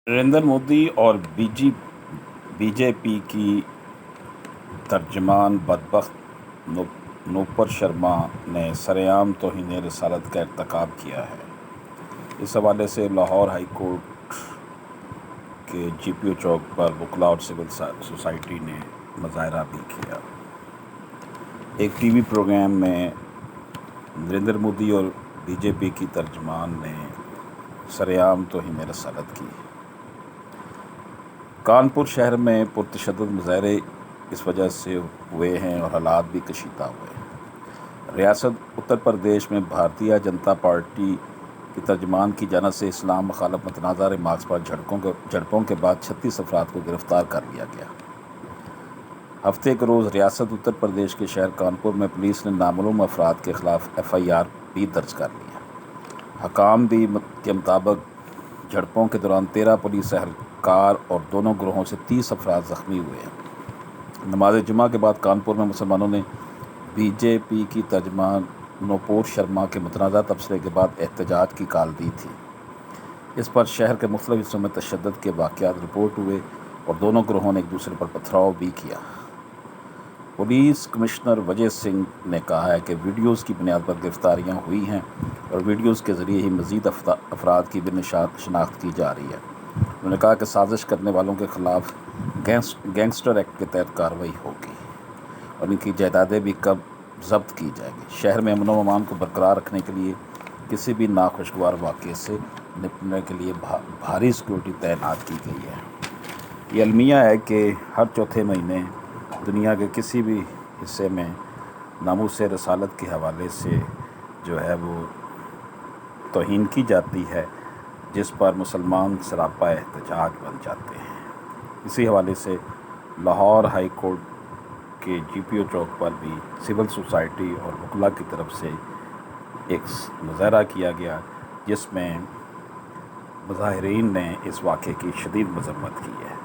नरेंद्र मोदी और B J P की तर्जमान बदबख्त नूपुर शर्मा ने सरेआम तौहीन रसालत का इर्तिकाब किया है। इस हवाले से लाहौर हाई कोर्ट के GPO चौक पर वकला और सिविल सोसाइटी ने मुजाहरा भी किया। एक TV प्रोग्राम में नरेंद्र मोदी और BJP की तर्जमान ने सरेआम तौहीन रसालत की। कानपुर शहर में पुरतशद्दुद मुजाहरे इस वजह से हुए हैं और हालात भी कशीदा हुए हैं। रियासत उत्तर प्रदेश में भारतीय जनता पार्टी की तर्जमान की जानिब से इस्लाम मुखालिफ मतनाज़ा रिमार्क्स पर झड़पों के बाद 36 अफराद को गिरफ्तार कर लिया गया। हफ्ते के रोज़ रियासत उत्तर प्रदेश के शहर कानपुर में पुलिस ने नामालूम अफराद के खिलाफ FIR भी दर्ज कर लिया। हकाम भी के मुताबिक झड़पों के दौरान 13 पुलिस एहलकार और दोनों ग्रोहों से 30 अफराद ज़ख्मी हुए हैं। नमाज जुमा के बाद कानपुर में मुसलमानों ने BJP की तर्जमान नूपुर शर्मा के मुतनाज़ा तबसरे के बाद एहतजाज की कॉल दी थी। इस पर शहर के मुख्तलिफ हिस्सों में तशद्दुद के वाक़यात रिपोर्ट हुए और दोनों ग्रोहों ने एक दूसरे पर पथराव भी किया। पुलिस कमिश्नर वजह सिंह ने कहा है कि वीडियोज़ की बुनियाद पर गिरफ्तारियाँ हुई हैं और वीडियोज़ के ज़रिए ही मज़ीद अफराद की भी शनाख्त की जा रही है। उन्होंने कहा कि साजिश करने वालों के ख़िलाफ़ गैंगस्टर एक्ट के तहत कार्रवाई होगी और इनकी जायदादें भी कब जब्त की जाएगी। शहर में अमन व अमान को बरकरार रखने के लिए किसी भी नाखुशगवार वाक़े से निपटने के लिए भारी सिक्योरिटी तैनात की गई है। ये अलमिया है कि हर चौथे महीने दुनिया के किसी भी हिस्से में नामूस रसालत के हवाले से जो है वो तौहीन की जाती है, जिस पर मुसलमान सरापा एहतजाज बन जाते हैं। इसी हवाले से लाहौर हाई कोर्ट के GPO चौक पर भी सिविल सोसाइटी और वकला की तरफ से एक मुजाहरा किया गया, जिसमें मुजाहिरीन ने इस वाक़े की शदीद मज़म्मत की है।